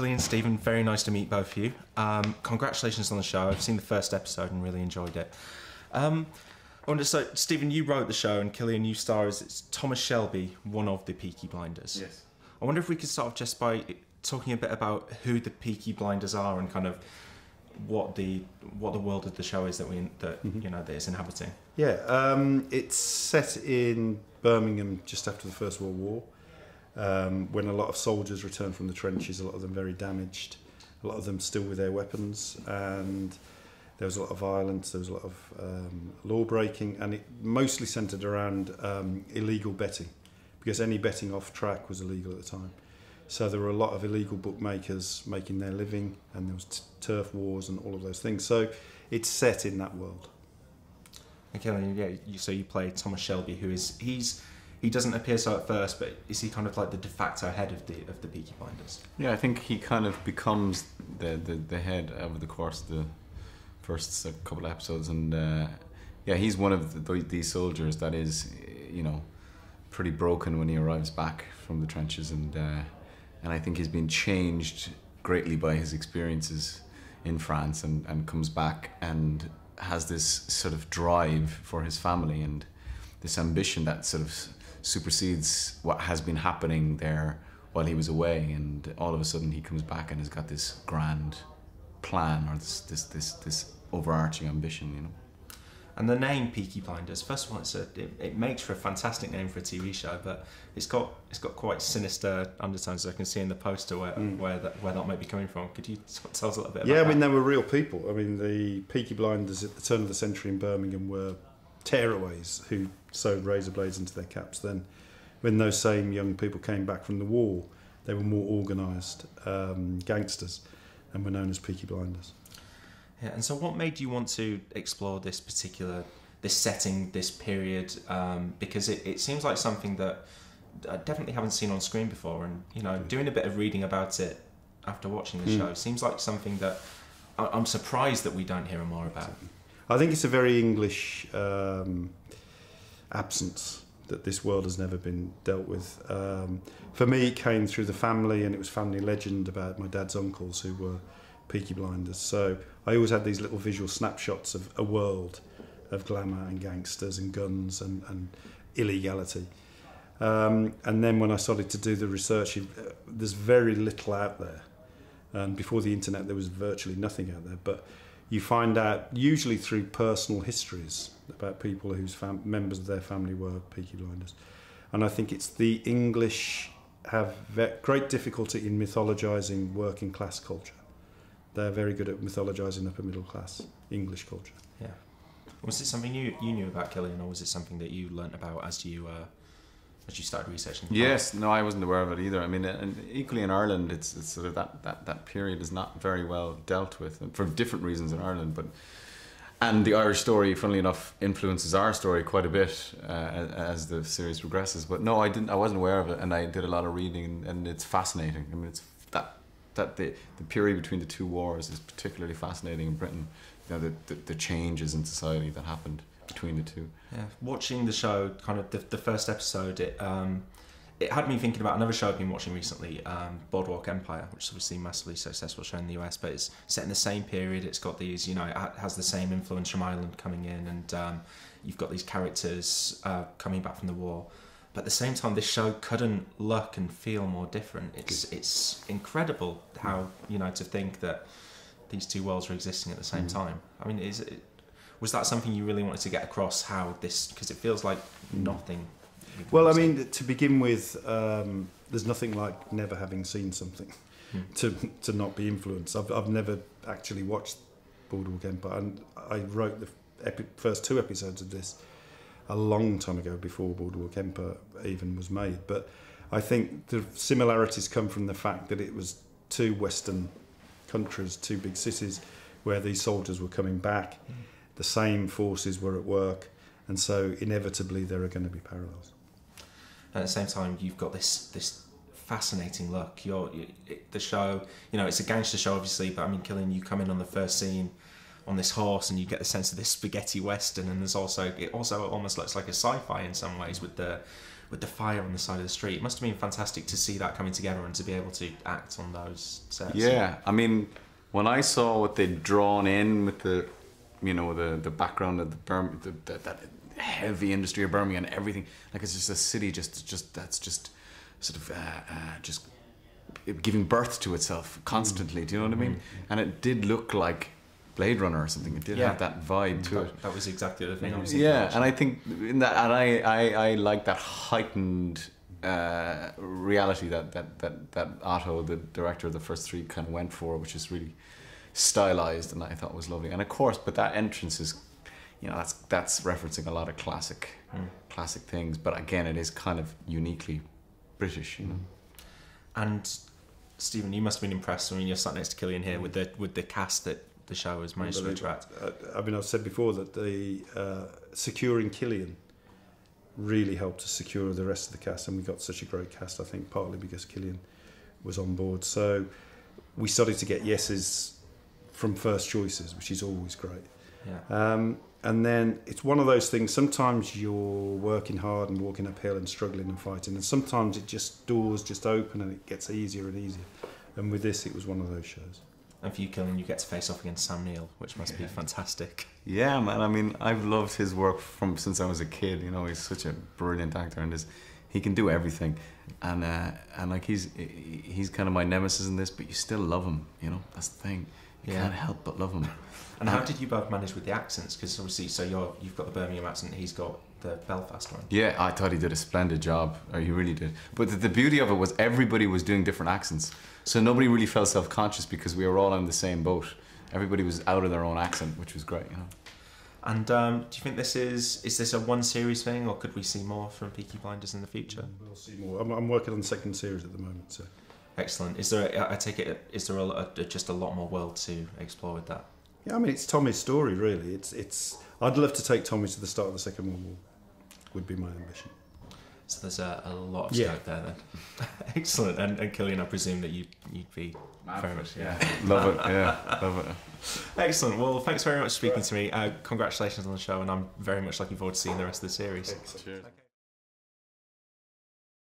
Cillian, Stephen, very nice to meet both of you. Congratulations on the show. I've seen the first episode and really enjoyed it. I wonder, so Stephen, you wrote the show, and Cillian, you star as it's Thomas Shelby, one of the Peaky Blinders. Yes. I wonder if we could start off just by talking a bit about who the Peaky Blinders are and kind of what the world of the show is that that it's inhabiting. Yeah, it's set in Birmingham just after the First World War, when a lot of soldiers returned from the trenches, a lot of them very damaged, a lot of them still with their weapons, and there was a lot of violence, there was a lot of law breaking, and it mostly centred around illegal betting, because any betting off track was illegal at the time. So there were a lot of illegal bookmakers making their living, and there was turf wars and all of those things. So it's set in that world. Okay, yeah. So you play Thomas Shelby, who is he doesn't appear so at first, but is he kind of like the de facto head of the Peaky Blinders? Yeah, I think he kind of becomes the head over the course of the first couple of episodes, and yeah, he's one of these soldiers that is, pretty broken when he arrives back from the trenches, and I think he's been changed greatly by his experiences in France, and comes back and has this sort of drive for his family and this ambition that sort of supersedes what has been happening there while he was away, and all of a sudden he comes back and has got this grand plan, or this overarching ambition, And the name Peaky Blinders, first of all, it makes for a fantastic name for a TV show, but it's got quite sinister undertones, as I can see in the poster where that might be coming from. Could you tell us a little bit about that? Yeah, I mean, they were real people. I mean, the Peaky Blinders at the turn of the century in Birmingham were tearaways who sewed razor blades into their caps. Then when those same young people came back from the war, they were more organised gangsters and were known as Peaky Blinders. Yeah, and so what made you want to explore this setting, this period? Because it seems like something that I definitely haven't seen on screen before, and doing a bit of reading about it after watching the show seems like something that I'm surprised that we don't hear more about. I think it's a very English absence that this world has never been dealt with. For me, it came through the family, and it was family legend about my dad's uncles who were Peaky Blinders. So I always had these little visual snapshots of a world of glamour and gangsters and guns and illegality. And then when I started to do the research, there's very little out there. And before the internet, there was virtually nothing out there. But you find out usually through personal histories about people whose members of their family were Peaky Blinders. And I think it's the English have great difficulty in mythologising working class culture. They're very good at mythologising upper middle class English culture. Yeah. Was it something you knew about, Cillian, or was it something that you learnt about as you started researching? Yes, no, I wasn't aware of it either. I mean, and equally in Ireland, it's sort of that period is not very well dealt with, and for different reasons in Ireland. And the Irish story, funnily enough, influences our story quite a bit as the series progresses. But no, I wasn't aware of it, and I did a lot of reading, and it's fascinating. I mean, it's that the period between the two wars is particularly fascinating in Britain. The changes in society that happened between the two. Yeah, watching the show, kind of the first episode, it had me thinking about another show I've been watching recently, Boardwalk Empire, which is obviously a massively successful show in the US, but it's set in the same period. It's got these, it has the same influence from Ireland coming in, and you've got these characters coming back from the war. But at the same time, this show couldn't look and feel more different. It's incredible how, to think that these two worlds are existing at the same time. I mean, was that something you really wanted to get across, how this, because it feels like nothing. Well, I mean, to begin with, there's nothing like never having seen something to not be influenced. I've never actually watched Boardwalk Empire, and I wrote the first 2 episodes of this a long time ago, before Boardwalk Empire even was made. But I think the similarities come from the fact that it was 2 Western countries, 2 big cities, where these soldiers were coming back. The same forces were at work, and so inevitably there are going to be parallels. At the same time, you've got this fascinating look. The show, it's a gangster show, obviously, but I mean, Cillian, you come in on the first scene on this horse, and you get the sense of this spaghetti western, and it also almost looks like a sci-fi in some ways with the fire on the side of the street. It must have been fantastic to see that coming together and to be able to act on those sets. Yeah, I mean, when I saw what they'd drawn in with the, you know, the background of that heavy industry of Birmingham and everything, like it's just a city that's just sort of just giving birth to itself constantly. Do you know what I mean? And it did look like Blade Runner or something. It did have that vibe to it. That was exactly the thing I was thinking. Yeah, and I think in that, and I like that heightened reality that Otto, the director of the first three, kind of went for, which is really stylized, and I thought was lovely. And of course, but that entrance is, you know, that's referencing a lot of classic things. But again, it is kind of uniquely British, you know. And Stephen, you must have been impressed. I mean, you're sat next to Cillian here with the cast that the show has managed to attract. I mean, I've said before that the securing Cillian really helped us secure the rest of the cast, and we got such a great cast, I think, partly because Cillian was on board. So we started to get yeses from first choices, which is always great. Yeah. And then it's one of those things, sometimes you're working hard and walking uphill and struggling and fighting, and sometimes doors just open and it gets easier and easier. And with this, it was one of those shows. And for you, Cillian, you get to face off against Sam Neill, which must be fantastic. Yeah, man. I mean, I've loved his work since I was a kid. You know, he's such a brilliant actor, and he can do everything. And like he's kind of my nemesis in this, but you still love him. You know, that's the thing. You can't help but love him. And how did you both manage with the accents? Because obviously, so you've got the Birmingham accent, he's got the Belfast one. Yeah, I thought he did a splendid job. He really did. But the beauty of it was everybody was doing different accents. So nobody really felt self-conscious because we were all on the same boat. Everybody was out of their own accent, which was great, you know. And do you think is this a one series thing, or could we see more from Peaky Blinders in the future? We'll see more. I'm working on the second series at the moment, so. Excellent. Is there? I take it. Is there just a lot more world to explore with that? Yeah, I mean, it's Tommy's story, really. It's. I'd love to take Tommy to the start of the Second World War. Would be my ambition. So there's a lot of scope there then. Excellent. And Cillian, I presume that you'd be very much love it. Yeah, love it. Excellent. Well, thanks very much for speaking to me. Congratulations on the show, and I'm very much looking forward to seeing the rest of the series. Excellent. Cheers. Okay.